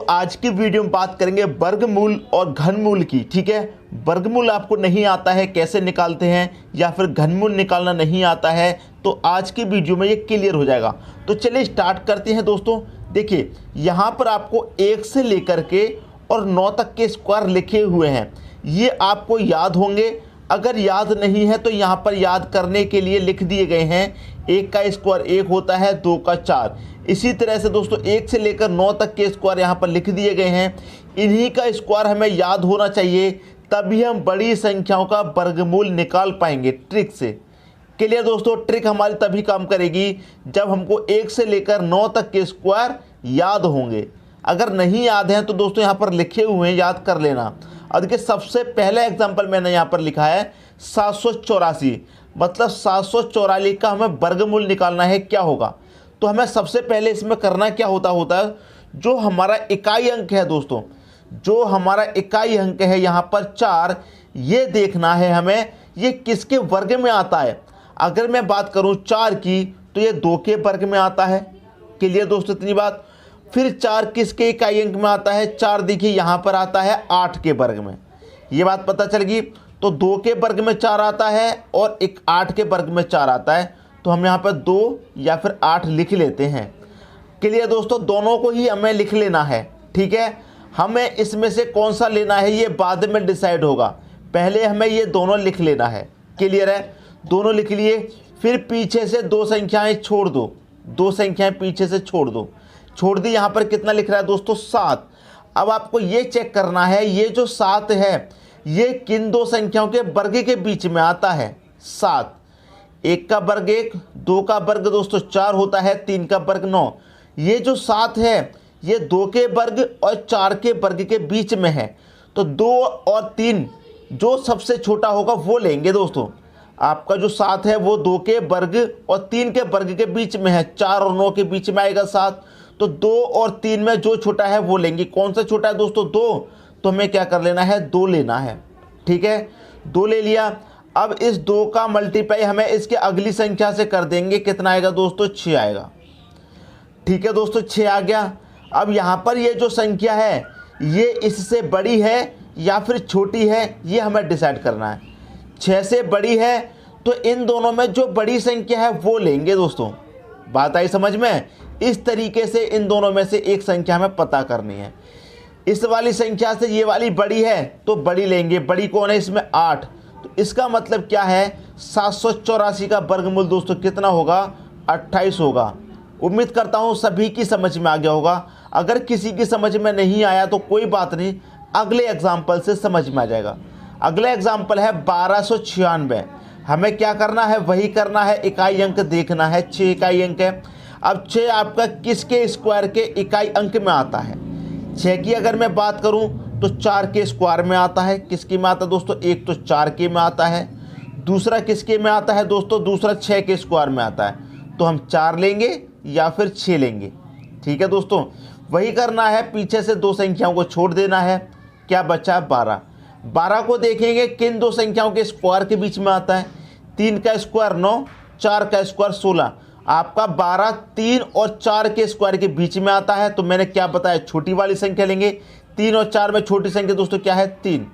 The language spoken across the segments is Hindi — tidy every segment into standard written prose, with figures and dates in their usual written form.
आज की वीडियो में बात करेंगे वर्गमूल और घनमूल की। ठीक है, वर्गमूल आपको नहीं आता है कैसे निकालते हैं या फिर घनमूल निकालना नहीं आता है, तो आज की वीडियो में ये क्लियर हो जाएगा। तो चलिए स्टार्ट करते हैं दोस्तों। देखिए यहाँ पर आपको 1 से लेकर के और 9 तक के स्क्वायर लिखे हुए हैं, ये आपको याद होंगे। अगर याद नहीं है तो यहाँ पर याद करने के लिए लिख दिए गए हैं। 1 का स्क्वायर 1 होता है, 2 का 4। इसी तरह से दोस्तों 1 से लेकर 9 तक के स्क्वायर यहाँ पर लिख दिए गए हैं। इन्हीं का स्क्वायर हमें याद होना चाहिए, तभी हम बड़ी संख्याओं का वर्गमूल निकाल पाएंगे ट्रिक से। क्लियर दोस्तों, ट्रिक हमारी तभी काम करेगी जब हमको 1 से लेकर 9 तक के स्क्वायर याद होंगे। अगर नहीं याद हैं तो दोस्तों यहाँ पर लिखे हुए हैं, याद कर लेना। और देखिए सबसे पहला एग्जाम्पल मैंने यहाँ पर लिखा है 784, मतलब 744 का हमें वर्गमूल निकालना है। क्या होगा, तो हमें सबसे पहले इसमें करना क्या होता है, जो हमारा इकाई अंक है दोस्तों, जो हमारा इकाई अंक है यहाँ पर 4, ये देखना है हमें ये किसके वर्ग में आता है। अगर मैं बात करूँ 4 की तो ये 2 के वर्ग में आता है। क्लियर दोस्तों इतनी बात। फिर 4 किसके इकाई अंक में आता है, 4 देखिए यहाँ पर आता है 8 के वर्ग में, ये बात पता चल गई। तो 2 के वर्ग में 4 आता है और 8 के वर्ग में 4 आता है, तो हम यहाँ पर 2 या फिर 8 लिख लेते हैं। क्लियर दोस्तों, दोनों को ही हमें लिख लेना है। ठीक है, हमें इसमें से कौन सा लेना है ये बाद में डिसाइड होगा, पहले हमें ये दोनों लिख लेना है। क्लियर है, दोनों लिख लिए। फिर पीछे से 2 संख्याएं छोड़ दो, 2 संख्याएं पीछे से छोड़ दो, छोड़ दी। यहाँ पर कितना लिख रहा है दोस्तों, 7। अब आपको ये चेक करना है ये जो 7 है ये किन 2 संख्याओं के वर्ग के बीच में आता है। 7, 1 का वर्ग 1, 2 का वर्ग दोस्तों 4 होता है, 3 का वर्ग 9। ये जो 7 है ये 2 के वर्ग और 4 के वर्ग के बीच में है, तो 2 और 3 जो सबसे छोटा होगा वो लेंगे दोस्तों। आपका जो 7 है वो 2 के वर्ग और 3 के वर्ग के बीच में है, 4 और 9 के बीच में आएगा 7, तो 2 और 3 में जो छोटा है वो लेंगे। कौन सा छोटा है दोस्तों, 2, तो हमें क्या कर लेना है, 2 लेना है। ठीक है, 2 ले लिया। अब इस 2 का मल्टीप्लाई हमें इसके अगली संख्या से कर देंगे, कितना आएगा दोस्तों, 6 आएगा। ठीक है दोस्तों, 6 आ गया। अब यहाँ पर ये जो संख्या है ये इससे बड़ी है या फिर छोटी है, ये हमें डिसाइड करना है। 6 से बड़ी है तो इन दोनों में जो बड़ी संख्या है वो लेंगे दोस्तों। बात आई समझ में। इस तरीके से इन दोनों में से एक संख्या हमें पता करनी है। इस वाली संख्या से ये वाली बड़ी है तो बड़ी लेंगे। बड़ी कौन है इसमें, 8। तो इसका मतलब क्या है, 784 का वर्गमूल दोस्तों कितना होगा, 28 होगा। उम्मीद करता हूँ सभी की समझ में आ गया होगा। अगर किसी की समझ में नहीं आया तो कोई बात नहीं, अगले एग्जाम्पल से समझ में आ जाएगा। अगला एग्जाम्पल है 1296। हमें क्या करना है, वही करना है, इकाई अंक देखना है। 6 इकाई अंक है। अब 6 आपका किसके स्क्वायर के इकाई अंक में आता है। 6 की अगर मैं बात करूं तो 4 के स्क्वायर में आता है। किसके में आता है दोस्तों, एक तो 4 के में आता है, दूसरा किसके में आता है दोस्तों, दूसरा 6 के स्क्वायर में आता है। तो हम 4 लेंगे या फिर 6 लेंगे। ठीक है दोस्तों, वही करना है, पीछे से 2 संख्याओं को छोड़ देना है। क्या बचा, 12। 12 को देखेंगे किन 2 संख्याओं के स्क्वायर के बीच में आता है। 3 का स्क्वायर 9, 4 का स्क्वायर 16। आपका 12 3 और 4 के स्क्वायर के बीच में आता है, तो मैंने क्या बताया, छोटी वाली संख्या लेंगे। 3 और 4 में छोटी संख्या दोस्तों क्या है, 3।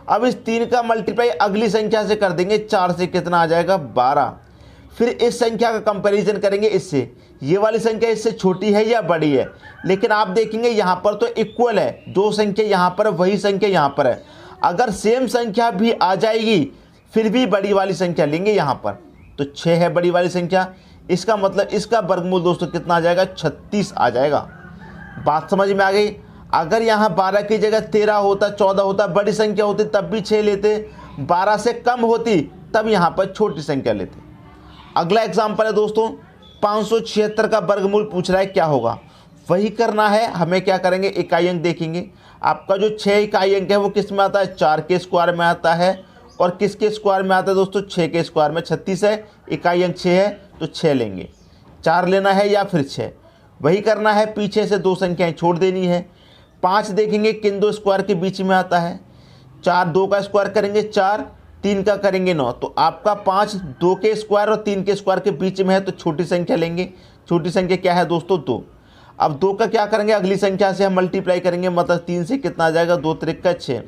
अब इस 3 का मल्टीप्लाई अगली संख्या से कर देंगे, 4 से कितना आ जाएगा, 12। फिर इस संख्या का कंपैरिजन करेंगे इससे, ये वाली संख्या इससे छोटी है या बड़ी है। लेकिन आप देखेंगे यहाँ पर तो इक्वल है, जो संख्या यहाँ पर है वही संख्या यहाँ पर है। अगर सेम संख्या भी आ जाएगी फिर भी बड़ी वाली संख्या लेंगे यहाँ पर, तो 6 है बड़ी वाली संख्या। इसका मतलब इसका वर्गमूल दोस्तों कितना आ जाएगा, 36 आ जाएगा। बात समझ में आ गई। अगर यहाँ 12 की जगह 13 होता, 14 होता, बड़ी संख्या होती तब भी 6 लेते, 12 से कम होती तब यहाँ पर छोटी संख्या लेते। अगला एग्जाम्पल है दोस्तों 576 का वर्गमूल पूछ रहा है, क्या होगा, वही करना है। हमें क्या करेंगे, इकाई अंक देखेंगे। आपका जो 6 इकाई अंक है वो किस में आता है, 4 के स्क्वायर में आता है। और किसके स्क्वायर में आता है दोस्तों, 6 के स्क्वायर में। 36 है, इकाई अंक 6 है तो 6 लेंगे। 4 लेना है या फिर 6, वही करना है, पीछे से 2 संख्याएं छोड़ देनी है। 5 देखेंगे किन 2 स्क्वायर के बीच में आता है। 4, 2 का स्क्वायर करेंगे 4, 3 का करेंगे 9। तो आपका 5 2 के स्क्वायर और 3 के स्क्वायर के बीच में है, तो छोटी संख्या लेंगे। छोटी संख्या क्या है दोस्तों, 2। अब 2 का क्या करेंगे, अगली संख्या से हम मल्टीप्लाई करेंगे, मतलब 3 से कितना आ जाएगा, 2 त्रिक 6।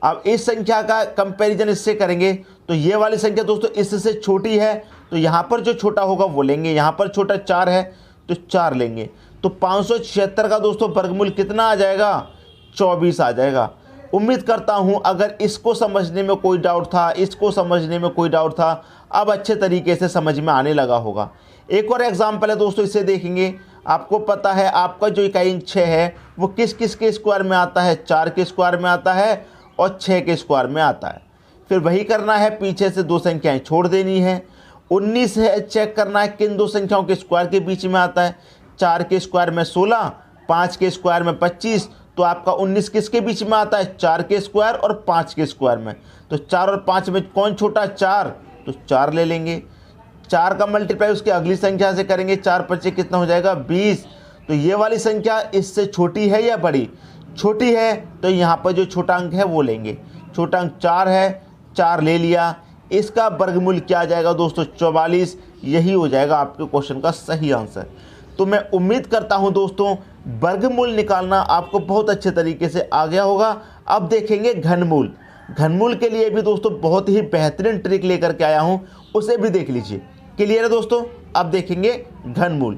अब इस संख्या का कंपैरिजन इससे करेंगे तो ये वाली संख्या दोस्तों इससे छोटी है, तो यहाँ पर जो छोटा होगा वो लेंगे। यहाँ पर छोटा 4 है तो 4 लेंगे। तो 576 का दोस्तों वर्गमूल कितना आ जाएगा, 24 आ जाएगा। उम्मीद करता हूँ अगर इसको समझने में कोई डाउट था, इसको समझने में कोई डाउट था, अब अच्छे तरीके से समझ में आने लगा होगा। एक और एग्जाम्पल है दोस्तों, इसे देखेंगे। आपको पता है आपका जो इकाई अंक 6 है वो किस किस के स्क्वायर में आता है, 4 के स्क्वायर में आता है और 6 के स्क्वायर में आता है। फिर वही करना है, पीछे से 2 संख्याएं छोड़ देनी है। 19 है, चेक करना है किन 2 संख्याओं के स्क्वायर के बीच में आता है। 4 के स्क्वायर में 16, 5 के स्क्वायर में 25, तो आपका 19 किसके बीच में आता है, 4 के स्क्वायर और 5 के स्क्वायर में। तो 4 और 5 में कौन छोटा, 4, तो 4 ले लेंगे। 4 का मल्टीप्लाई उसकी अगली संख्या से करेंगे, 4 5 कितना हो जाएगा, 20। तो ये वाली संख्या इससे छोटी है या बड़ी, छोटी है, तो यहाँ पर जो छोटा अंक है वो लेंगे। छोटा अंक 4 है, 4 ले लिया। इसका वर्गमूल क्या आ जाएगा दोस्तों, 44। यही हो जाएगा आपके क्वेश्चन का सही आंसर। तो मैं उम्मीद करता हूं दोस्तों वर्गमूल निकालना आपको बहुत अच्छे तरीके से आ गया होगा। अब देखेंगे घनमूल। घनमूल के लिए भी दोस्तों बहुत ही बेहतरीन ट्रिक लेकर के आया हूं, उसे भी देख लीजिए। क्लियर है दोस्तों। अब देखेंगे घनमूल।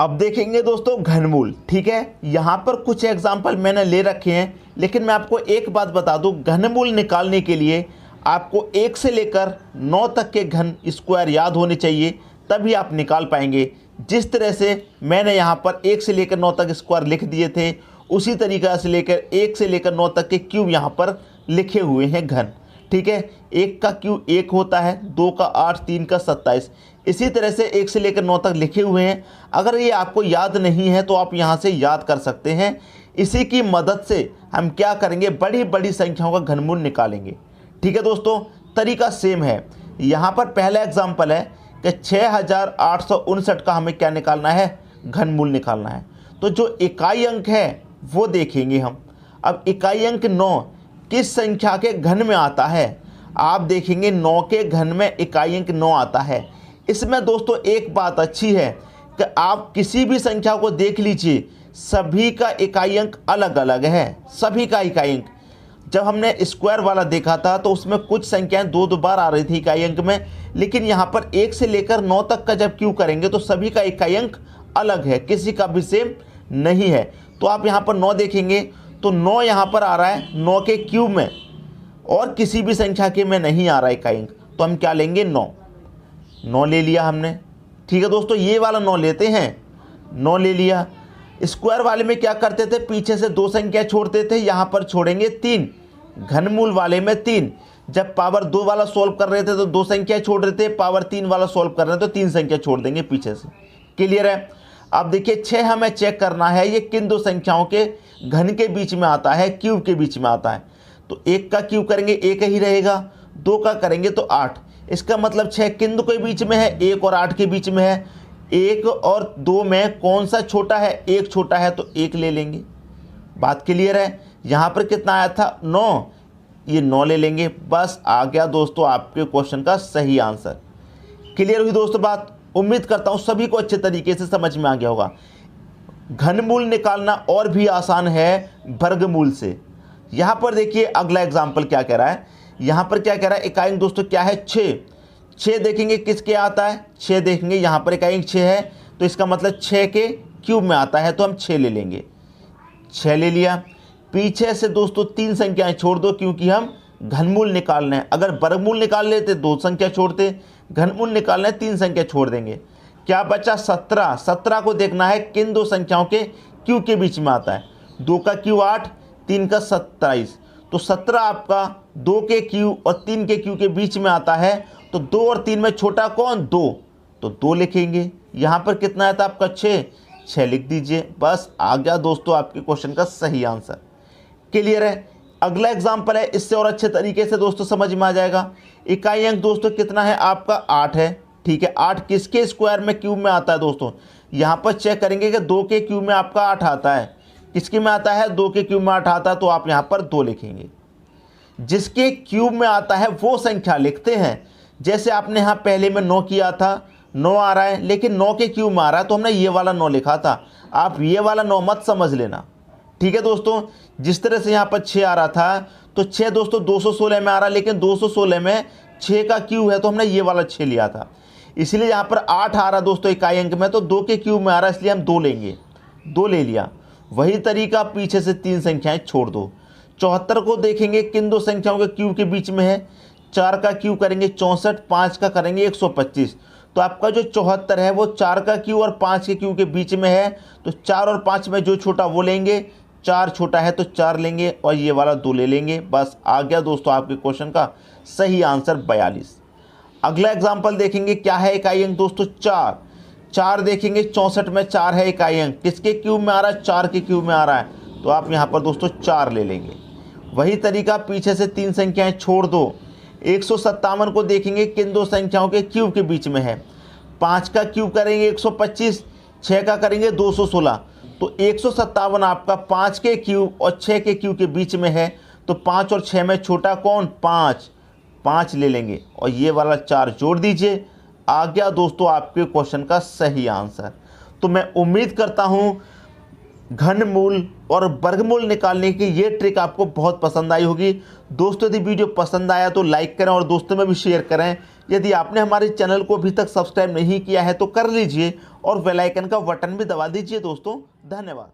अब देखेंगे दोस्तों घनमूल, ठीक है। यहाँ पर कुछ एग्जाम्पल मैंने ले रखे हैं, लेकिन मैं आपको एक बात बता दूं, घनमूल निकालने के लिए आपको 1 से लेकर 9 तक के घन स्क्वायर याद होने चाहिए, तभी आप निकाल पाएंगे। जिस तरह से मैंने यहाँ पर 1 से लेकर 9 तक स्क्वायर लिख दिए थे, उसी तरीक़ा से लेकर 1 से लेकर 9 तक के क्यूब यहाँ पर लिखे हुए हैं घन, ठीक है। 1 का क्यूब 1 होता है, 2 का 8, 3 का 27। इसी तरह से 1 से लेकर 9 तक लिखे हुए हैं। अगर ये आपको याद नहीं है तो आप यहाँ से याद कर सकते हैं। इसी की मदद से हम क्या करेंगे, बड़ी बड़ी संख्याओं का घनमूल निकालेंगे, ठीक है दोस्तों। तरीका सेम है। यहाँ पर पहला एग्जाम्पल है कि 6859 का हमें क्या निकालना है, घनमूल निकालना है। तो जो इकाई अंक है वो देखेंगे हम। अब इकाई अंक 9 किस संख्या के घन में आता है, आप देखेंगे 9 के घन में इकाई अंक 9 आता है। इसमें दोस्तों एक बात अच्छी है कि आप किसी भी संख्या को देख लीजिए, सभी का इकाई अंक अलग अलग है, सभी का इकाई अंक। जब हमने स्क्वायर वाला देखा था तो उसमें कुछ संख्याएं 2 बार आ रही थी इकाई अंक में, लेकिन यहाँ पर 1 से लेकर 9 तक का जब क्यू करेंगे तो सभी का इकाई अंक अलग है, किसी का भी सेम नहीं है। तो आप यहाँ पर 9 देखेंगे तो 9 यहाँ पर आ रहा है 9 के क्यूब में, और किसी भी संख्या के में नहीं आ रहा है इकाई अंक, तो हम क्या लेंगे, 9 ले लिया हमने, ठीक है दोस्तों। ये वाला 9 लेते हैं, 9 ले लिया। स्क्वायर वाले में क्या करते थे, पीछे से 2 संख्या छोड़ते थे, यहाँ पर छोड़ेंगे 3। घनमूल वाले में 3, जब पावर 2 वाला सॉल्व कर रहे थे तो 2 संख्या छोड़ रहे थे, पावर 3 वाला सॉल्व कर रहे थे तो 3 संख्या छोड़ देंगे पीछे से। क्लियर है। अब देखिए 6 हमें चेक करना है ये किन 2 संख्याओं के घन के बीच में आता है, क्यूब के बीच में आता है। तो 1 का क्यूब करेंगे 1 ही रहेगा, 2 का करेंगे तो 8। इसका मतलब 6 किन 2 के बीच में है, 1 और 8 के बीच में है। 1 और 2 में कौन सा छोटा है, 1 छोटा है तो 1 ले लेंगे। बात क्लियर है। यहाँ पर कितना आया था, 9, ये 9 ले लेंगे। बस आ गया दोस्तों आपके क्वेश्चन का सही आंसर। क्लियर हुई दोस्तों बात। उम्मीद करता हूँ सभी को अच्छे तरीके से समझ में आ गया होगा। घनमूल निकालना और भी आसान है वर्गमूल से। यहाँ पर देखिए अगला एग्जाम्पल क्या कह रहा है, यहाँ पर क्या कह रहा है, इकाई अंक दोस्तों क्या है, 6 देखेंगे किसके आता है, 6 देखेंगे यहाँ पर इकाई अंक 6 है, तो इसका मतलब 6 के क्यूब में आता है, तो हम 6 ले लेंगे। 6 ले लिया। पीछे से दोस्तों 3 संख्याएं छोड़ दो, क्योंकि हम घनमूल निकालना है। अगर वर्गमूल निकाल लेते 2 संख्या छोड़ते, घनमूल निकालना है 3 संख्या छोड़ देंगे। क्या बचा, 17। 17 को देखना है किन 2 संख्याओं के क्यू के बीच में आता है। 2 का क्यू 8, 3 का 27। तो 17 आपका 2 के क्यू और 3 के क्यू के बीच में आता है। तो 2 और 3 में छोटा कौन, 2, तो 2 लिखेंगे। यहाँ पर कितना आया था आपका, 6 लिख दीजिए। बस आ गया दोस्तों आपके क्वेश्चन का सही आंसर। क्लियर है। अगला एग्जाम्पल है, इससे और अच्छे तरीके से दोस्तों समझ में आ जाएगा। इकाई अंक दोस्तों कितना है आपका, 8 है, ठीक है। 8 किसके स्क्वायर में क्यूब में आता है दोस्तों, यहाँ पर चेक करेंगे कि 2 के क्यूब में आपका 8 आता है। किसके में आता है, 2 के क्यूब में 8 आता है, तो आप यहाँ पर 2 लिखेंगे। जिसके क्यूब में आता है वो संख्या लिखते हैं। जैसे आपने यहाँ पहले में 9 किया था, 9 आ रहा है, लेकिन 9 के क्यूब में आ रहा है, तो हमने ये वाला 9 लिखा था। आप ये वाला 9 मत समझ लेना, ठीक है दोस्तों। जिस तरह से यहाँ पर 6 आ रहा था, तो 6 दोस्तों 216 में आ रहा है, लेकिन 216 में 6 का क्यूब है तो हमने ये वाला 6 लिया था। इसलिए यहाँ पर 8 आ रहा दोस्तों इकाई अंक में, तो 2 के क्यूब में आ रहा है, इसलिए हम 2 लेंगे, 2 ले लिया। वही तरीका पीछे से 3 संख्याएं छोड़ दो। 74 को देखेंगे किन दो संख्याओं के क्यूब के बीच में है। 4 का क्यूब करेंगे 64, 5 का करेंगे 125। तो आपका जो 74 है वो 4 का क्यूब और 5 के क्यूब के बीच में है, तो 4 और 5 में जो छोटा वो लेंगे। 4 छोटा है तो 4 लेंगे और ये वाला 2 ले लेंगे। बस आ गया दोस्तों आपके क्वेश्चन का सही आंसर 42। अगला एग्जाम्पल देखेंगे, क्या है इकाई अंक दोस्तों 4। 4 देखेंगे 64 में 4 है इकाई अंक, किसके क्यूब में आ रहा है, 4 के क्यूब में आ रहा है, तो आप यहाँ पर दोस्तों 4 ले लेंगे। वही तरीका पीछे से 3 संख्याएं छोड़ दो। 157 को देखेंगे किन दो संख्याओं के क्यूब के बीच में है। 5 का क्यूब करेंगे 125, 6 का करेंगे 216। तो 157 आपका 5 के क्यूब और 6 के क्यूब के बीच में है, तो 5 और 6 में छोटा कौन, 5, 5 ले लेंगे और ये वाला 4 जोड़ दीजिए। आ गया दोस्तों आपके क्वेश्चन का सही आंसर। तो मैं उम्मीद करता हूँ घनमूल और वर्गमूल निकालने की ये ट्रिक आपको बहुत पसंद आई होगी। दोस्तों यदि वीडियो पसंद आया तो लाइक करें और दोस्तों में भी शेयर करें। यदि आपने हमारे चैनल को अभी तक सब्सक्राइब नहीं किया है तो कर लीजिए और बेल आइकन का बटन भी दबा दीजिए दोस्तों। धन्यवाद।